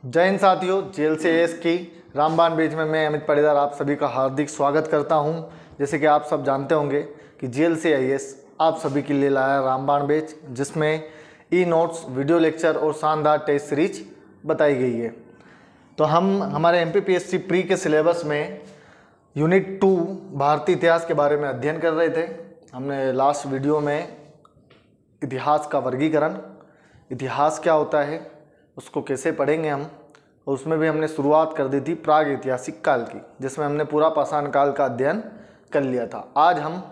जय हिंद साथियों, JLCAS की रामबाण बैच में मैं अमित पाटीदार आप सभी का हार्दिक स्वागत करता हूं। जैसे कि आप सब जानते होंगे कि JLCAS आप सभी के लिए लाया रामबाण बैच, जिसमें ई नोट्स, वीडियो लेक्चर और शानदार टेस्ट सीरीज बताई गई है। तो हम हमारे MPPSC प्री के सिलेबस में यूनिट 2 भारतीय इतिहास के बारे में अध्ययन कर रहे थे। हमने लास्ट वीडियो में इतिहास का वर्गीकरण, इतिहास क्या होता है, उसको कैसे पढ़ेंगे हम, और उसमें भी हमने शुरुआत कर दी थी प्राग ऐतिहासिक काल की, जिसमें हमने पूरा पाषाण काल का अध्ययन कर लिया था। आज हम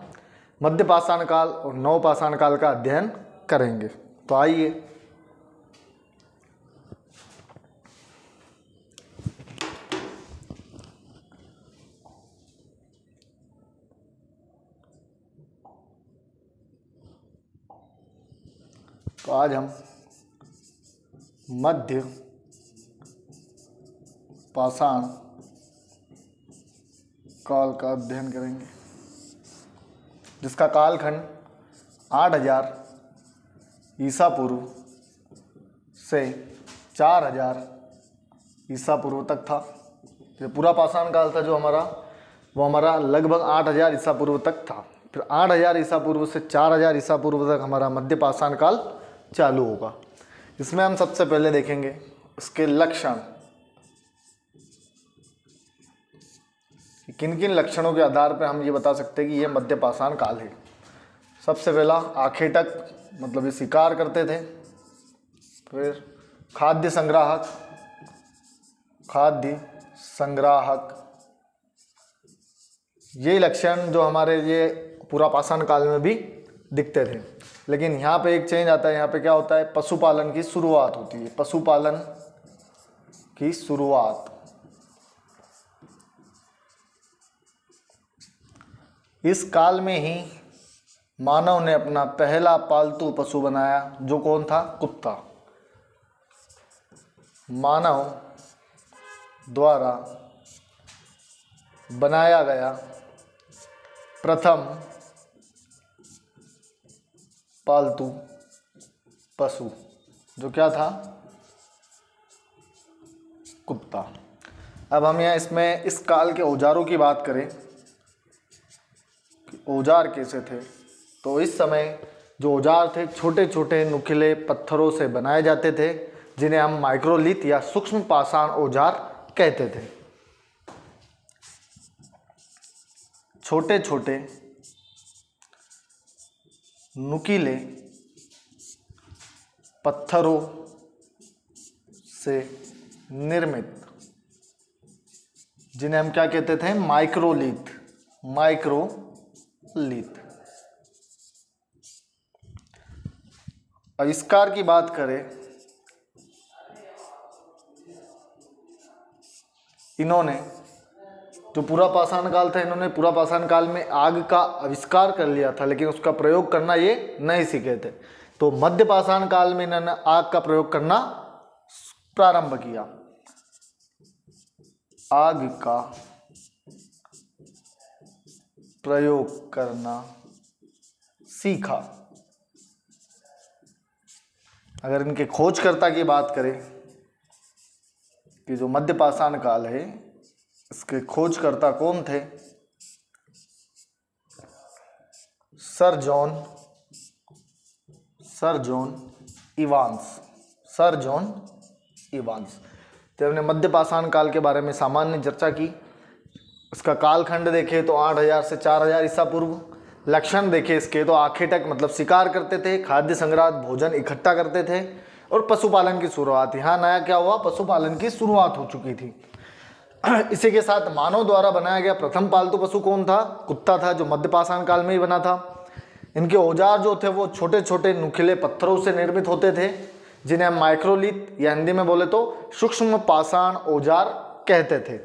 मध्य पाषाण काल और नव पाषाण काल का अध्ययन करेंगे। तो आइए आज हम मध्य पाषाण काल का अध्ययन करेंगे, जिसका कालखंड 8000 ईसा पूर्व से 4000 ईसा पूर्व तक था। ये पूरा पाषाण काल था जो हमारा लगभग 8000 ईसा पूर्व तक था। फिर 8000 ईसा पूर्व से 4000 ईसा पूर्व तक हमारा मध्य पाषाण काल चालू होगा। इसमें हम सबसे पहले देखेंगे इसके लक्षण, किन किन लक्षणों के आधार पर हम ये बता सकते हैं कि ये मध्य पाषाण काल है। सबसे पहला आखेटक, मतलब ये शिकार करते थे। फिर खाद्य संग्राहक, ये लक्षण जो हमारे ये पूरा पाषाण काल में भी दिखते थे। लेकिन यहाँ पे एक चेंज आता है। यहाँ पे क्या होता है, पशुपालन की शुरुआत होती है। पशुपालन की शुरुआत, इस काल में ही मानव ने अपना पहला पालतू पशु बनाया, जो कौन था, कुत्ता। मानव द्वारा बनाया गया प्रथम पालतू पशु जो क्या था, कुत्ता। अब हम यहाँ इसमें इस काल के औजारों की बात करें कि औजार कैसे थे, तो इस समय जो औजार थे छोटे छोटे नुकीले पत्थरों से बनाए जाते थे, जिन्हें हम माइक्रोलिथ या सूक्ष्म पाषाण औजार कहते थे। छोटे छोटे नुकीले पत्थरों से निर्मित, जिन्हें हम क्या कहते थे, माइक्रोलिथ। आविष्कार की बात करें, इन्होंने जो पूरा पाषाण काल था, इन्होंने पूरा पाषाण काल में आग का आविष्कार कर लिया था, लेकिन उसका प्रयोग करना ये नहीं सीखे थे। तो मध्य पाषाण काल में इन्होंने आग का प्रयोग करना प्रारंभ किया। आग का प्रयोग करना सीखा। अगर इनके खोजकर्ता की बात करें कि जो मध्य पाषाण काल है, इसके खोजकर्ता कौन थे, सर जॉन इवांस। तो हमने मध्य पाषाण काल के बारे में सामान्य चर्चा की। इसका कालखंड देखे तो 8000 से 4000 ईसा पूर्व। लक्षण देखे इसके तो आखेटक, मतलब शिकार करते थे। खाद्य संग्रह, भोजन इकट्ठा करते थे। और पशुपालन की शुरुआत, यहाँ नया क्या हुआ, पशुपालन की शुरुआत हो चुकी थी। इसी के साथ मानव द्वारा बनाया गया प्रथम पालतू पशु कौन था, कुत्ता था, जो मध्य पाषाण काल में ही बना था। इनके औजार जो थे वो छोटे छोटे नुकीले पत्थरों से निर्मित होते थे, जिन्हें हम माइक्रोलिथ या हिंदी में बोले तो सूक्ष्म पाषाण औजार कहते थे।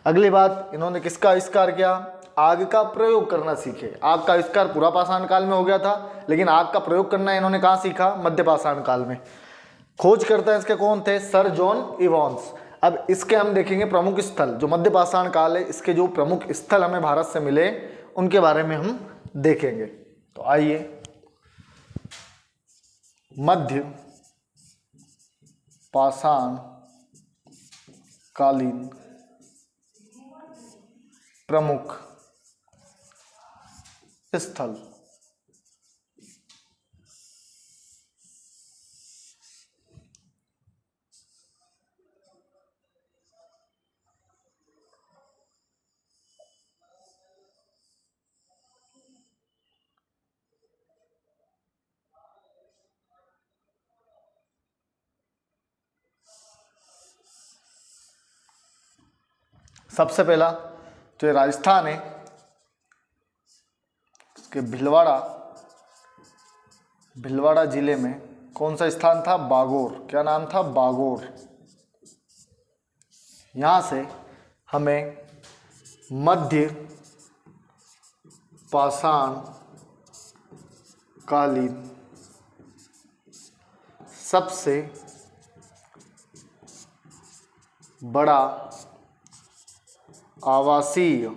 अगली बात, इन्होंने किसका आविष्कार किया, आग का प्रयोग करना सीखे। आग का आविष्कार पूरा पाषाण काल में हो गया था, लेकिन आग का प्रयोग करना इन्होंने कहाँ सीखा, मध्य पाषाण काल में। खोज करते हैं इसके कौन थे, सर जॉन इवांस। अब इसके हम देखेंगे प्रमुख स्थल, जो मध्य पाषाण काल है, इसके जो प्रमुख स्थल हमें भारत से मिले, उनके बारे में हम देखेंगे। तो आइए, मध्य पाषाण कालीन प्रमुख स्थल। सबसे पहला तो ये राजस्थान है, इसके भिलवाड़ा जिले में कौन सा स्थान था? बागोर। क्या नाम था? बागोर। यहाँ से हमें मध्य पाषाण कालीन सबसे बड़ा आवासीय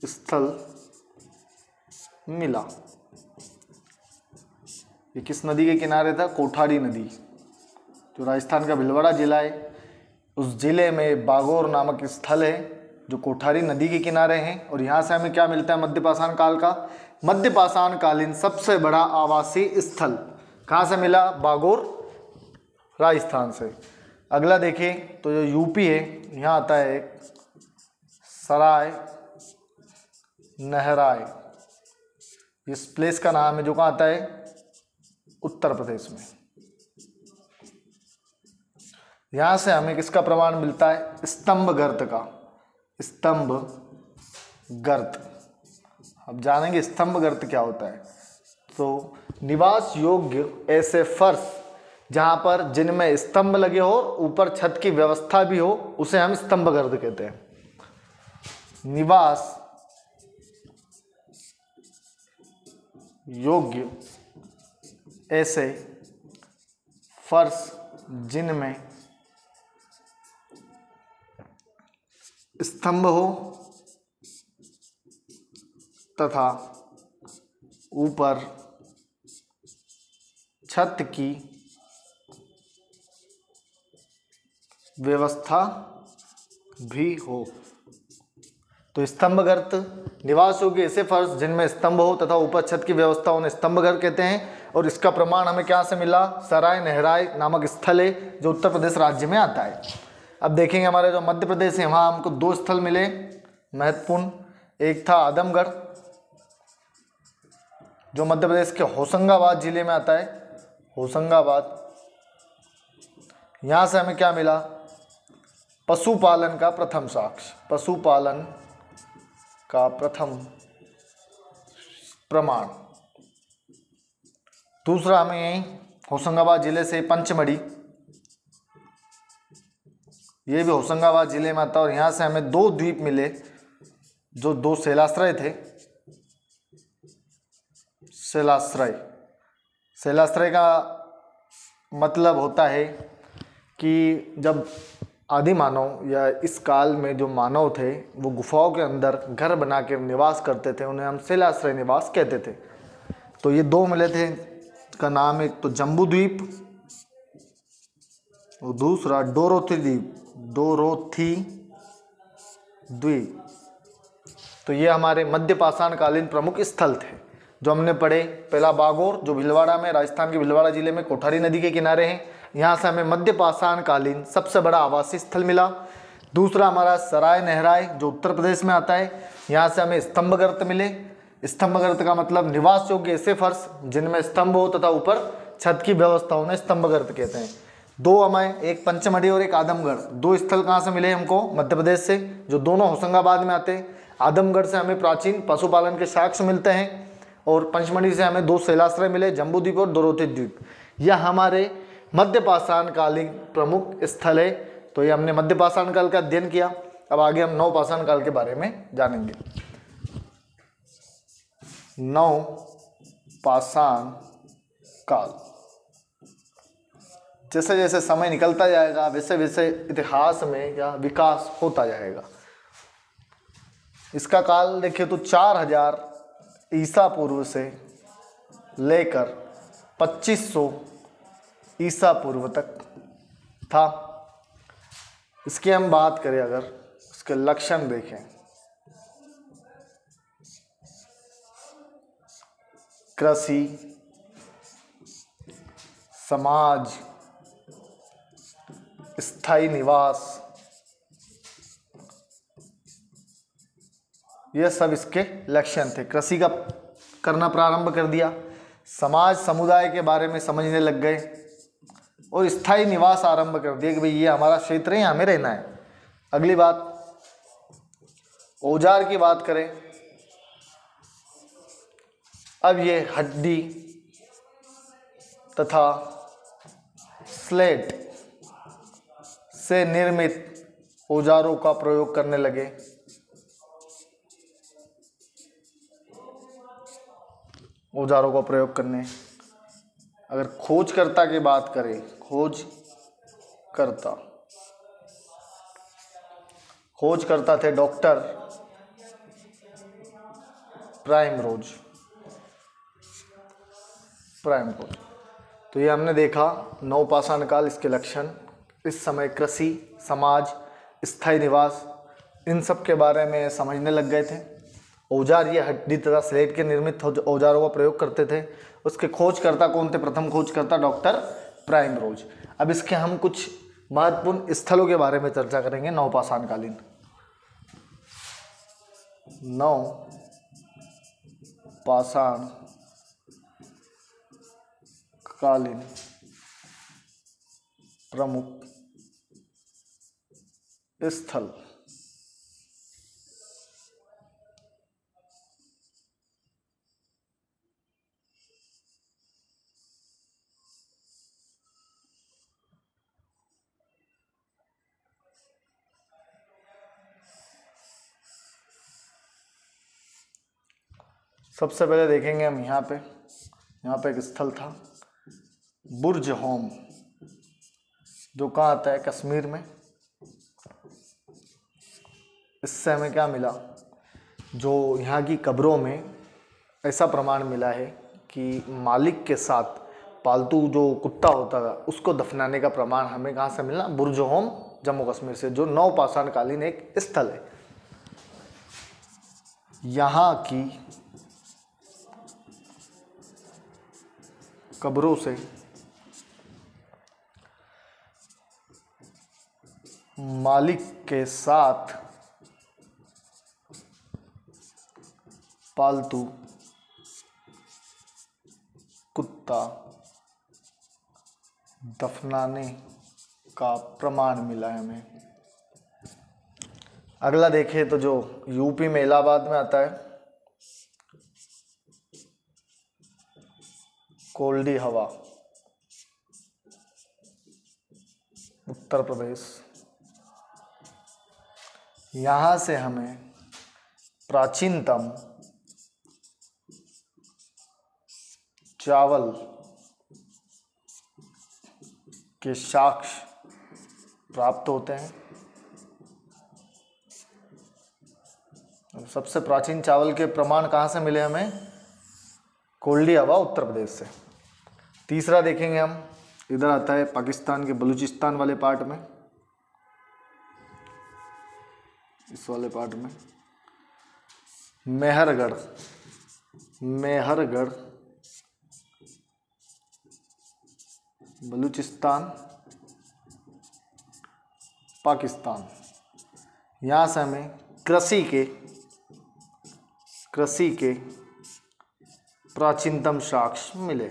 स्थल मिला। ये किस नदी के किनारे था? कोठारी नदी। जो राजस्थान का भिलवाड़ा जिला है, उस जिले में बागोर नामक स्थल है जो कोठारी नदी के किनारे हैं। और यहाँ से हमें क्या मिलता है? मध्यपाषाण काल का मध्यपाषाण कालीन सबसे बड़ा आवासीय स्थल कहाँ से मिला? बागोर, राजस्थान से। अगला देखें तो जो यूपी है, यहाँ आता है एक सराय नहराय। इस प्लेस का नाम है जो कहाँ आता है? उत्तर प्रदेश में। यहाँ से हमें किसका प्रमाण मिलता है? स्तंभ गर्त का। स्तंभ गर्त। अब जानेंगे स्तंभ गर्त क्या होता है। तो निवास योग्य ऐसे फर्श जहाँ पर जिनमें स्तंभ लगे हो, ऊपर छत की व्यवस्था भी हो, उसे हम स्तंभ गर्त कहते हैं। निवास योग्य ऐसे फर्श जिनमें स्तंभ हो तथा ऊपर छत की व्यवस्था भी हो। तो स्तंभगर्त निवास योग्य ऐसे फर्श जिनमें स्तंभ हो तथा ऊपर छत की व्यवस्था उन्हें स्तंभगर्त कहते हैं। और इसका प्रमाण हमें क्या से मिला? सराय नहराय नामक स्थल है जो उत्तर प्रदेश राज्य में आता है। अब देखेंगे हमारे जो मध्य प्रदेश है, वहाँ हमको दो स्थल मिले महत्वपूर्ण। एक था आदमगढ़ जो मध्य प्रदेश के होशंगाबाद जिले में आता है। होशंगाबाद। यहाँ से हमें क्या मिला? पशुपालन का प्रथम साक्ष्य, पशुपालन का प्रथम प्रमाण। दूसरा हमें यही होशंगाबाद जिले से पंचमढ़ी, ये भी होशंगाबाद जिले में आता है। और यहाँ से हमें दो द्वीप मिले जो दो शैलाश्रय थे। शैलाश्रय का मतलब होता है कि जब आदि मानव या इस काल में जो मानव थे वो गुफाओं के अंदर घर बना के निवास करते थे, उन्हें हम शैलाश्रय निवास कहते थे। तो ये दो मिले थे, इसका नाम एक तो जम्बू द्वीप और दूसरा डोरोथी द्वीप। डोरोथी द्वीप। तो ये हमारे मध्यपाषाण कालीन प्रमुख स्थल थे जो हमने पढ़े। पहला बागोर जो भिलवाड़ा में, राजस्थान के भिलवाड़ा जिले में कोठारी नदी के किनारे हैं। यहाँ से हमें मध्यपाषाण कालीन सबसे बड़ा आवासीय स्थल मिला। दूसरा हमारा सराय नहराय जो उत्तर प्रदेश में आता है। यहाँ से हमें स्तंभगर्त मिले। स्तंभगर्त का मतलब निवास योग्य ऐसे फर्श जिनमें स्तंभ हो तथा ऊपर छत की व्यवस्था उन्हें स्तंभगर्त कहते हैं। दो हमें, एक पंचमढ़ी और एक आदमगढ़, दो स्थल कहाँ से मिले हमको? मध्य प्रदेश से, जो दोनों होशंगाबाद में आते हैं। आदमगढ़ से हमें प्राचीन पशुपालन के साक्ष्य मिलते हैं और पंचमढ़ी से हमें दो शैलाश्रय मिले, जम्बू द्वीप और डोरोथी द्वीप। यह हमारे मध्यपाषाण कालीन प्रमुख स्थल है। तो ये हमने मध्यपाषाण काल का अध्ययन किया। अब आगे हम नवपाषाण काल के बारे में जानेंगे। नवपाषाण काल। जैसे जैसे समय निकलता जाएगा वैसे वैसे इतिहास में क्या विकास होता जाएगा। इसका काल देखिए तो 4000 ईसा पूर्व से लेकर 2500 ईसा पूर्व तक था। इसकी हम बात करें, अगर इसके लक्षण देखें, कृषि, समाज, स्थायी निवास, ये सब इसके लक्षण थे। कृषि का करना प्रारंभ कर दिया, समाज समुदाय के बारे में समझने लग गए और स्थायी निवास आरंभ कर दिया कि भाई ये हमारा क्षेत्र है, यहाँ हमें रहना है। अगली बात, औजार की बात करें, अब ये हड्डी तथा स्लेट से निर्मित औजारों का प्रयोग करने लगे। औजारों का प्रयोग करने, अगर खोजकर्ता की बात करें, खोजकर्ता थे डॉक्टर प्राइमरोज। तो ये हमने देखा नवपाषाण काल, इसके लक्षण। इस समय कृषि, समाज, स्थायी निवास, इन सब के बारे में समझने लग गए थे। औजार ये हड्डी तथा स्लेट के निर्मित औजारों का प्रयोग करते थे। उसके खोजकर्ता कौन थे? प्रथम खोजकर्ता डॉक्टर प्राइमरोज। अब इसके हम कुछ महत्वपूर्ण स्थलों के बारे में चर्चा करेंगे नवपाषाण कालीन। नवपाषाण कालीन प्रमुख स्थल। सबसे पहले देखेंगे हम यहाँ पे एक स्थल था बुर्ज होम, जो कहाँ आता है? कश्मीर में। इससे हमें क्या मिला? जो यहाँ की कब्रों में ऐसा प्रमाण मिला है कि मालिक के साथ पालतू जो कुत्ता होता था उसको दफनाने का प्रमाण हमें कहाँ से मिला? बुर्ज होम, जम्मू कश्मीर से, जो नवपाषाण कालीन एक स्थल है। यहाँ की कब्रों से मालिक के साथ पालतू कुत्ता दफनाने का प्रमाण मिला है हमें। अगला देखें तो जो यूपी में इलाहाबाद में आता है कोल्डी हवा, उत्तर प्रदेश। यहाँ से हमें प्राचीनतम चावल के साक्ष्य प्राप्त होते हैं। सबसे प्राचीन चावल के प्रमाण कहाँ से मिले हमें? कोल्डी हवा, उत्तर प्रदेश से। तीसरा देखेंगे हम, इधर आता है पाकिस्तान के बलूचिस्तान वाले पार्ट में, इस वाले पार्ट में मेहरगढ़ बलूचिस्तान, पाकिस्तान। यहाँ से हमें कृषि के प्राचीनतम साक्ष्य मिले।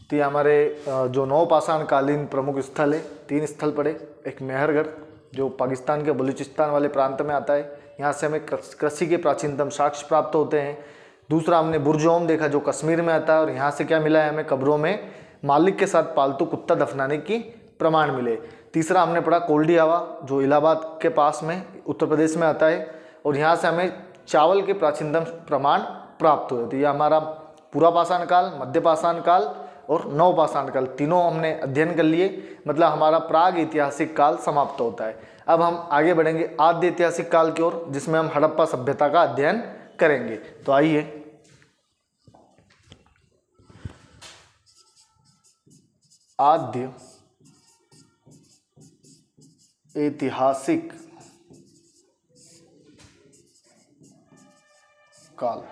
तो ये हमारे जो नवपाषाण कालीन प्रमुख स्थल है, 3 स्थल पड़े। एक मेहरगढ़ जो पाकिस्तान के बलूचिस्तान वाले प्रांत में आता है, यहाँ से हमें कृषि के प्राचीनतम साक्ष्य प्राप्त होते हैं। दूसरा हमने बुर्ज होम देखा जो कश्मीर में आता है, और यहाँ से क्या मिला है हमें? कब्रों में मालिक के साथ पालतू कुत्ता दफनाने की प्रमाण मिले। तीसरा हमने पढ़ा कोल्डी हवा जो इलाहाबाद के पास में उत्तर प्रदेश में आता है, और यहाँ से हमें चावल के प्राचीनतम प्रमाण प्राप्त हुए। तो यह हमारा पुरापाषाण काल, मध्यपाषाण काल और नवपाषाण काल तीनों हमने अध्ययन कर लिए। मतलब हमारा प्राग ऐतिहासिक काल समाप्त होता है। अब हम आगे बढ़ेंगे आद्य ऐतिहासिक काल की ओर, जिसमें हम हड़प्पा सभ्यता का अध्ययन करेंगे। तो आइए आद्य ऐतिहासिक काल।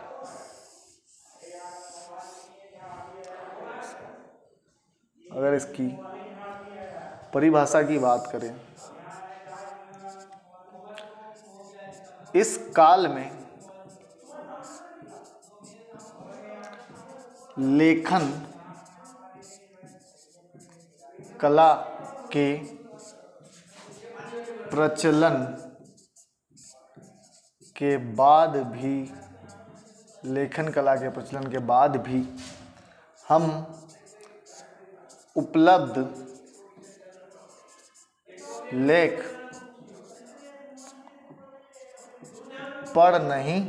अगर इसकी परिभाषा की बात करें, इस काल में लेखन कला के प्रचलन के बाद भी, लेखन कला के प्रचलन के बाद भी हम उपलब्ध लेख पढ़ नहीं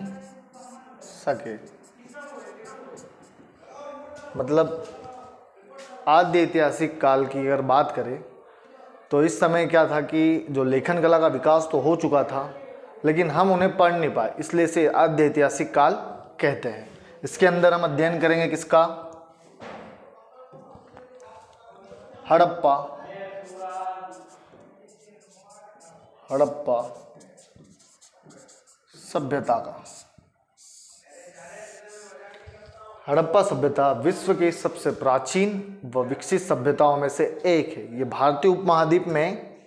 सके। मतलब आद्य ऐतिहासिक काल की अगर बात करें तो इस समय क्या था कि जो लेखन कला का विकास तो हो चुका था, लेकिन हम उन्हें पढ़ नहीं पाए, इसलिए इसे आद्य ऐतिहासिक काल कहते हैं। इसके अंदर हम अध्ययन करेंगे किसका? हड़प्पा सभ्यता का। हड़प्पा सभ्यता विश्व की सबसे प्राचीन व विकसित सभ्यताओं में से एक है। ये भारतीय उपमहाद्वीप में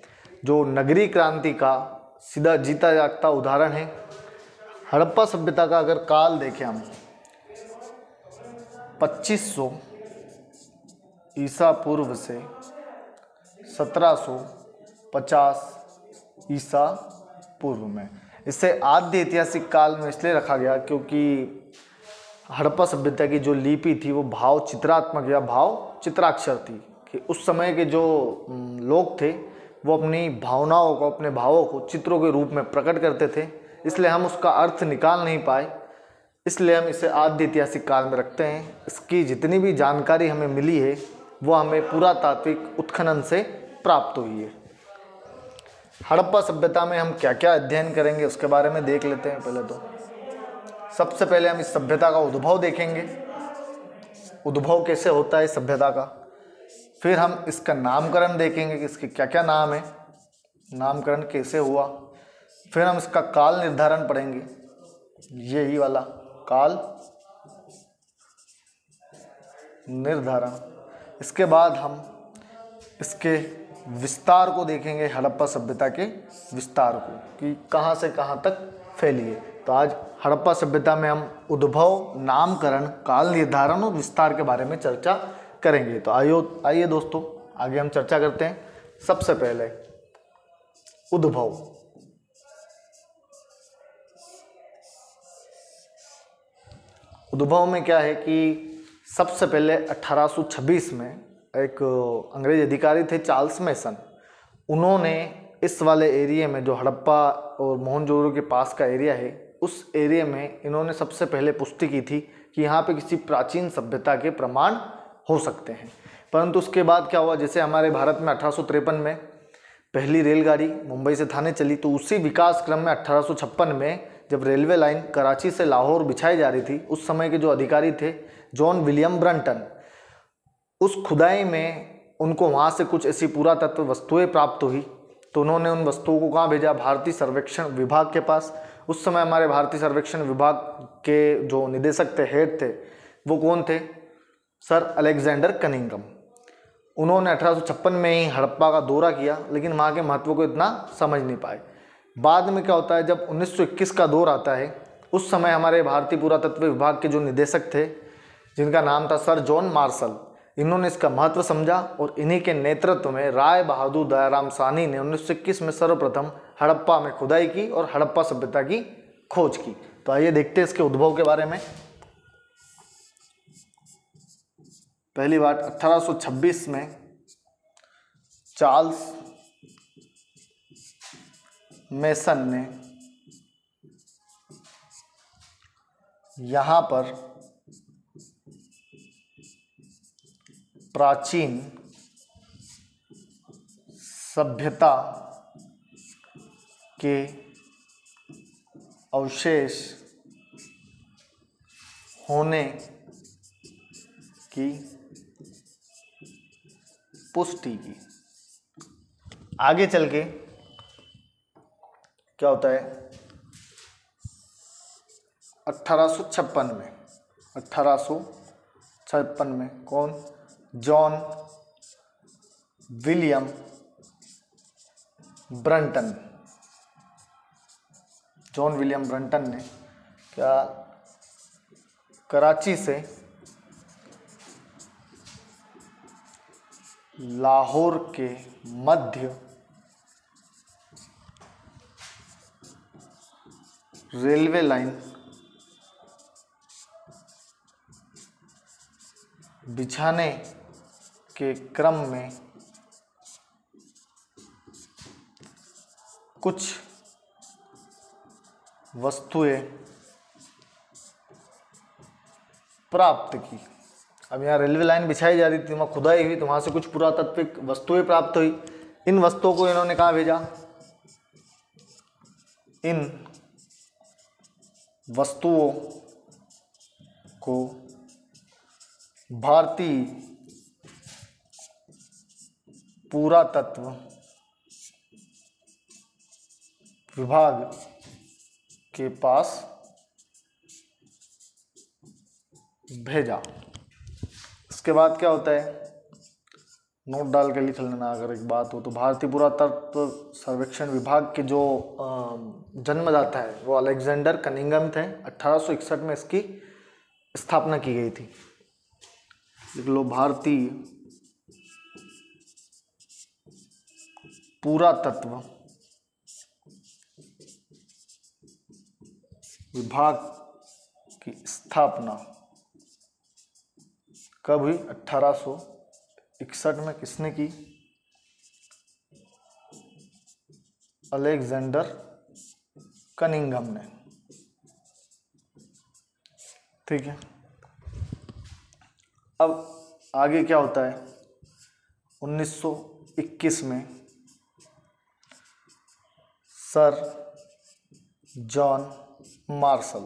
जो नगरीय क्रांति का सीधा जीता जागता उदाहरण है। हड़प्पा सभ्यता का अगर काल देखें हम, 2500 ईसा पूर्व से 1750 ईसा पूर्व में। इसे आद्य ऐतिहासिक काल में इसलिए रखा गया क्योंकि हड़प्पा सभ्यता की जो लिपि थी वो भाव चित्रात्मक या भाव चित्राक्षर थी, कि उस समय के जो लोग थे वो अपनी भावनाओं को, अपने भावों को चित्रों के रूप में प्रकट करते थे, इसलिए हम उसका अर्थ निकाल नहीं पाए, इसलिए हम इसे आद्य ऐतिहासिक काल में रखते हैं। इसकी जितनी भी जानकारी हमें मिली है वो हमें पुरातात्विक उत्खनन से प्राप्त हुई है। हड़प्पा सभ्यता में हम क्या क्या अध्ययन करेंगे उसके बारे में देख लेते हैं। पहले तो सबसे पहले हम इस सभ्यता का उद्भव देखेंगे, उद्भव कैसे होता है इस सभ्यता का। फिर हम इसका नामकरण देखेंगे कि इसके क्या क्या नाम है, नामकरण कैसे हुआ। फिर हम इसका काल निर्धारण पढ़ेंगे, यही वाला काल निर्धारण। इसके बाद हम इसके विस्तार को देखेंगे, हड़प्पा सभ्यता के विस्तार को, कि कहाँ से कहाँ तक फैली है। तो आज हड़प्पा सभ्यता में हम उद्भव, नामकरण, काल निर्धारण और विस्तार के बारे में चर्चा करेंगे। तो आइए दोस्तों आगे हम चर्चा करते हैं। सबसे पहले उद्भव। उद्भव में क्या है कि सबसे पहले 1826 में एक अंग्रेज अधिकारी थे चार्ल्स मेसन, उन्होंने इस वाले एरिया में जो हड़प्पा और मोहनजोदड़ो के पास का एरिया है, उस एरिया में इन्होंने सबसे पहले पुष्टि की थी कि यहाँ पे किसी प्राचीन सभ्यता के प्रमाण हो सकते हैं। परंतु उसके बाद क्या हुआ, जैसे हमारे भारत में 1853 में पहली रेलगाड़ी मुंबई से थाने चली, तो उसी विकास क्रम में 1856 में जब रेलवे लाइन कराची से लाहौर बिछाई जा रही थी, उस समय के जो अधिकारी थे जॉन विलियम ब्रंटन, उस खुदाई में उनको वहाँ से कुछ ऐसी पुरातत्व वस्तुएं प्राप्त हुई, तो उन्होंने उन वस्तुओं को कहाँ भेजा? भारतीय सर्वेक्षण विभाग के पास। उस समय हमारे भारतीय सर्वेक्षण विभाग के जो निदेशक थे, हेड थे, वो कौन थे? Sir Alexander Cunningham. उन्होंने 1856 में ही हड़प्पा का दौरा किया, लेकिन वहाँ के महत्व को इतना समझ नहीं पाए। बाद में क्या होता है, जब 1921 का दौर आता है, उस समय हमारे भारतीय पुरातत्व विभाग के जो निदेशक थे, जिनका नाम था सर जॉन मार्शल, इन्होंने इसका महत्व समझा और इन्हीं के नेतृत्व में राय बहादुर दयाराम साहनी ने 1921 में सर्वप्रथम हड़प्पा में खुदाई की और हड़प्पा सभ्यता की खोज की। तो आइए देखते हैं इसके उद्भव के बारे में। पहली बात, 1826 में चार्ल्स मेसन ने यहाँ पर प्राचीन सभ्यता के अवशेष होने की पुष्टि की। आगे चल के क्या होता है 1856 में कौन, John William Brunton, John William Brunton ने क्या कराची से लाहौर के मध्य रेलवे लाइन बिछाने के क्रम में कुछ वस्तुएं प्राप्त की। अब यहाँ रेलवे लाइन बिछाई जा रही थी, वहाँ खुदाई हुई, तो वहाँ से कुछ पुरातात्विक वस्तुएं प्राप्त हुई। इन वस्तुओं को इन्होंने कहाँ भेजा, इन वस्तुओं को भारतीय पुरातत्व विभाग के पास भेजा। इसके बाद क्या होता है, नोट डाल के लिख लेना अगर एक बात हो तो। भारतीय पुरातत्व सर्वेक्षण विभाग के जो जन्मदाता है वो अलेक्जेंडर कनिंघम थे। 1861 में इसकी स्थापना की गई थी। लिख लो, भारतीय पुरातत्व विभाग की स्थापना कब हुई, 1861 में। किसने की, अलेक्जेंडर कनिंघम ने। ठीक है, अब आगे क्या होता है 1921 में सर जॉन मार्शल,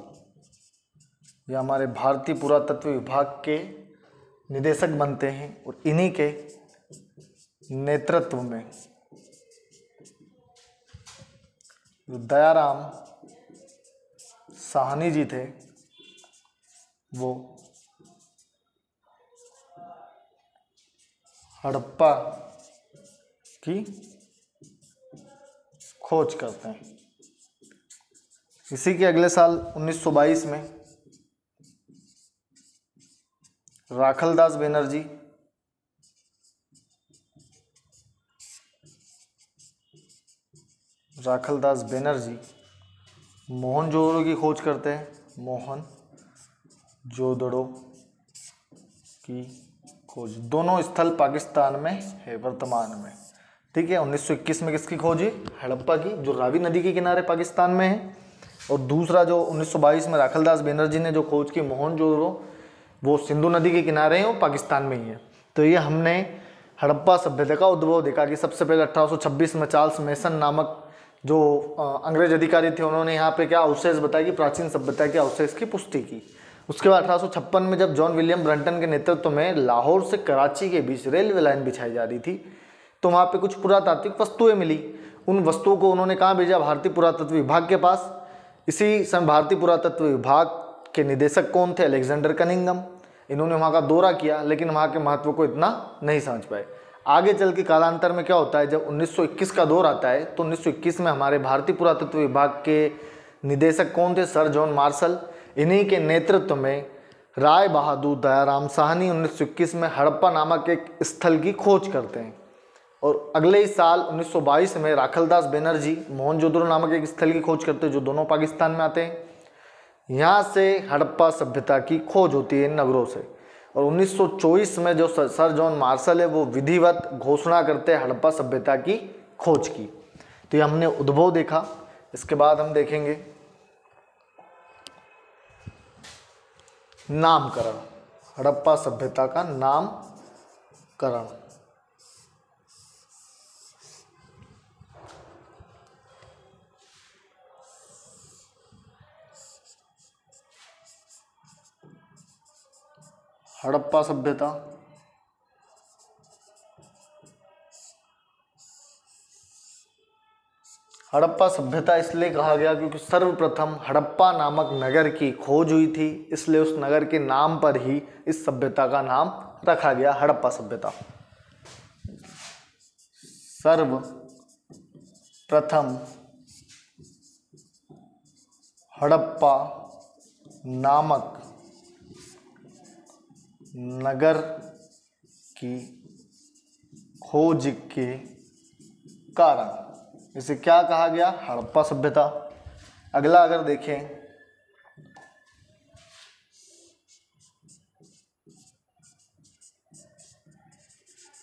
ये हमारे भारतीय पुरातत्व विभाग के निदेशक बनते हैं और इन्हीं के नेतृत्व में दयाराम साहनी जी थे, वो हड़प्पा की खोज करते हैं। इसी के अगले साल 1922 में राखलदास बनर्जी मोहनजोदड़ो की खोज करते हैं। मोहनजोदड़ो की खोज, दोनों स्थल पाकिस्तान में है वर्तमान में। ठीक है, 1921 में किसकी खोज हुई, हड़प्पा की, जो रावी नदी के किनारे पाकिस्तान में है। और दूसरा जो 1922 में राखलदास बनर्जी ने जो खोज की मोहनजोदड़ो, वो सिंधु नदी के किनारे हैं और पाकिस्तान में ही है। तो ये हमने हड़प्पा सभ्यता का उद्भव देखा कि सबसे पहले 1826 में चार्ल्स मेसन नामक जो अंग्रेज अधिकारी थे, उन्होंने यहाँ पे क्या अवशेष बताया कि प्राचीन सभ्यता के अवशेष की पुष्टि की। उसके बाद 1856 में जब जॉन विलियम ब्रंटन के नेतृत्व में लाहौर से कराची के बीच रेलवे लाइन बिछाई जा रही थी, तो वहाँ पे कुछ पुरातात्विक वस्तुएं मिली। उन वस्तुओं को उन्होंने कहाँ भेजा, भारतीय पुरातत्व विभाग के पास। इसी समय भारतीय पुरातत्व विभाग के निदेशक कौन थे, अलेक्जेंडर कनिंघम। इन्होंने वहाँ का दौरा किया, लेकिन वहाँ के महत्व को इतना नहीं समझ पाए। आगे चल के कालांतर में क्या होता है, जब 1921 का दौर आता है, तो 1921 में हमारे भारतीय पुरातत्व विभाग के निदेशक कौन थे, सर जॉन मार्शल। इन्हीं के नेतृत्व में राय बहादुर दयाराम साहनी 1921 में हड़प्पा नामक एक स्थल की खोज करते हैं। और अगले ही साल 1922 में राखलदास बनर्जी मोहनजोदड़ो नामक एक स्थल की खोज करते हैं, जो दोनों पाकिस्तान में आते हैं। यहाँ से हड़प्पा सभ्यता की खोज होती है इन नगरों से। और 1924 में जो सर जॉन मार्शल है, वो विधिवत घोषणा करते हैं हड़प्पा सभ्यता की खोज की। तो ये हमने उद्भव देखा। इसके बाद हम देखेंगे नामकरण, हड़प्पा सभ्यता का नामकरण। हड़प्पा सभ्यता हड़प्पा सभ्यता इसलिए कहा गया क्योंकि सर्वप्रथम हड़प्पा नामक नगर की खोज हुई थी, इसलिए उस नगर के नाम पर ही इस सभ्यता का नाम रखा गया हड़प्पा सभ्यता। सर्वप्रथम हड़प्पा नामक नगर की खोज के कारण इसे क्या कहा गया, हड़प्पा सभ्यता। अगला अगर देखें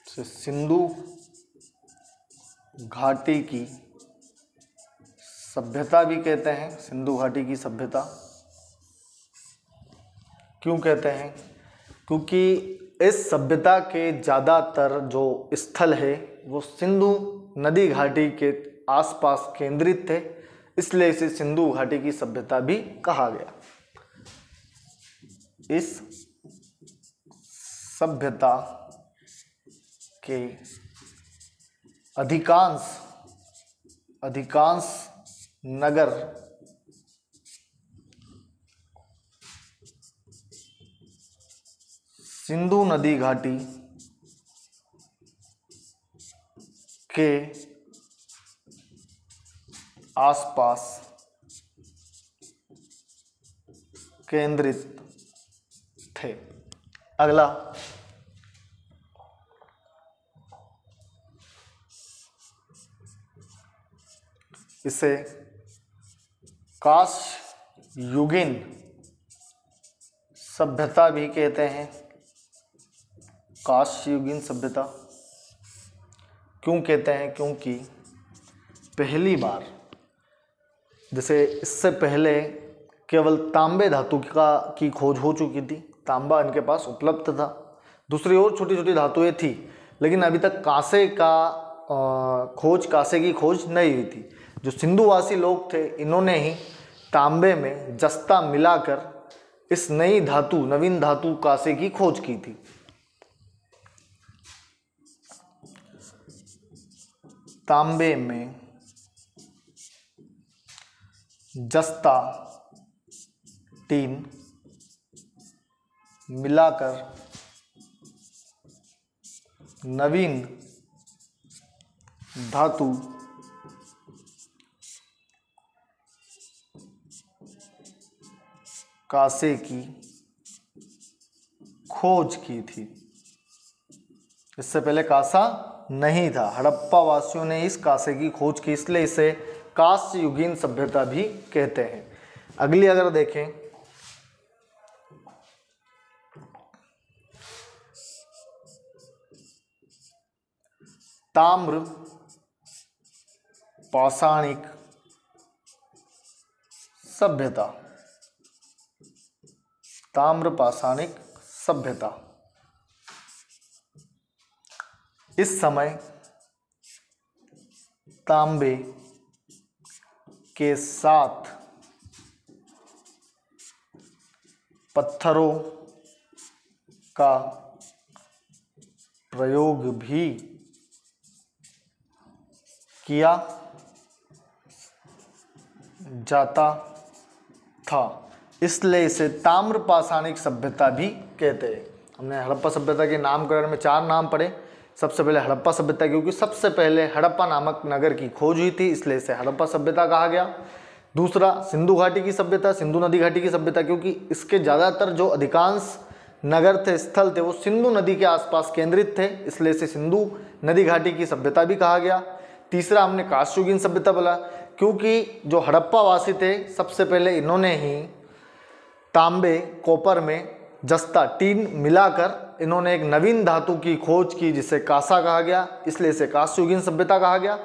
तो सिंधु घाटी की सभ्यता भी कहते हैं। सिंधु घाटी की सभ्यता क्यों कहते हैं, क्योंकि इस सभ्यता के ज़्यादातर जो स्थल है वो सिंधु नदी घाटी के आसपास केंद्रित थे, इसलिए इसे सिंधु घाटी की सभ्यता भी कहा गया। इस सभ्यता के अधिकांश नगर सिंधु नदी घाटी के आसपास केंद्रित थे। अगला इसे कांस्य युगीन सभ्यता भी कहते हैं। कांस्य युगीन सभ्यता क्यों कहते हैं, क्योंकि पहली बार, जैसे इससे पहले केवल तांबे धातु की खोज हो चुकी थी, तांबा इनके पास उपलब्ध था, दूसरी और छोटी छोटी धातुएं थी, लेकिन अभी तक कांसे की खोज नहीं हुई थी। जो सिंधुवासी लोग थे इन्होंने ही तांबे में जस्ता मिलाकर इस नवीन धातु कांसे की खोज की थी। तांबे में जस्ता टीन मिलाकर नवीन धातु कांसे की खोज की थी। इससे पहले कांसा नहीं था, हड़प्पा वासियों ने इस कांसे की खोज की, इसलिए इसे कांस्य युगीन सभ्यता भी कहते हैं। अगली अगर देखें ताम्र पाषाणिक सभ्यता। ताम्र पाषाणिक सभ्यता इस समय तांबे के साथ पत्थरों का प्रयोग भी किया जाता था, इसलिए इसे ताम्र पाषाणिक सभ्यता भी कहते हैं। हमने हड़प्पा सभ्यता के नामकरण में 4 नाम पढ़े। सबसे पहले हड़प्पा सभ्यता, क्योंकि सबसे पहले हड़प्पा नामक नगर की खोज हुई थी, इसलिए इसे हड़प्पा सभ्यता कहा गया। दूसरा सिंधु घाटी की सभ्यता, सिंधु नदी घाटी की सभ्यता, क्योंकि इसके ज़्यादातर जो अधिकांश नगर थे, स्थल थे, वो सिंधु नदी के आसपास केंद्रित थे, इसलिए इसे सिंधु नदी घाटी की सभ्यता भी कहा गया। तीसरा हमने कांस्य युगीन सभ्यता बोला, क्योंकि जो हड़प्पा वासी थे सबसे पहले इन्होंने ही तांबे कॉपर में जस्ता टीन मिलाकर इन्होंने एक नवीन धातु की खोज की जिसे कांसा कहा गया, इसलिए इसे कांस्य युगीन सभ्यता कहा गया।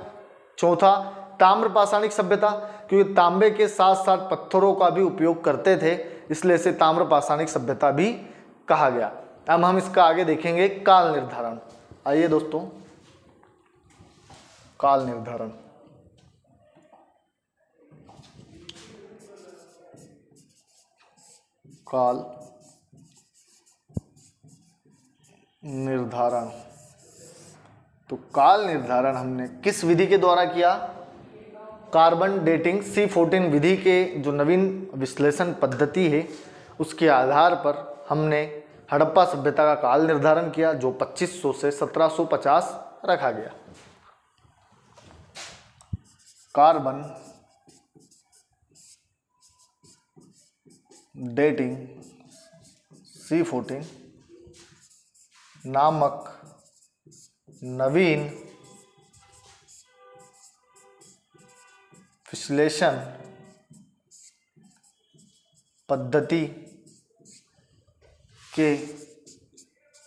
चौथा ताम्र पाषाणिक सभ्यता, क्योंकि तांबे के साथ साथ पत्थरों का भी उपयोग करते थे, इसलिए इसे ताम्र पाषाणिक सभ्यता भी कहा गया। अब हम इसका आगे देखेंगे काल निर्धारण। आइए दोस्तों, काल निर्धारण। काल निर्धारण, तो काल निर्धारण हमने किस विधि के द्वारा किया, कार्बन डेटिंग C14 विधि के जो नवीन विश्लेषण पद्धति है उसके आधार पर हमने हड़प्पा सभ्यता का काल निर्धारण किया जो 2500 से 1750 रखा गया। कार्बन डेटिंग C14 नामक नवीन विश्लेषण पद्धति के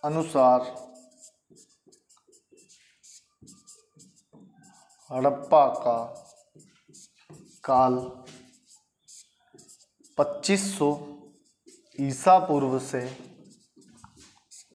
अनुसार हड़प्पा का काल 2500 ईसा पूर्व से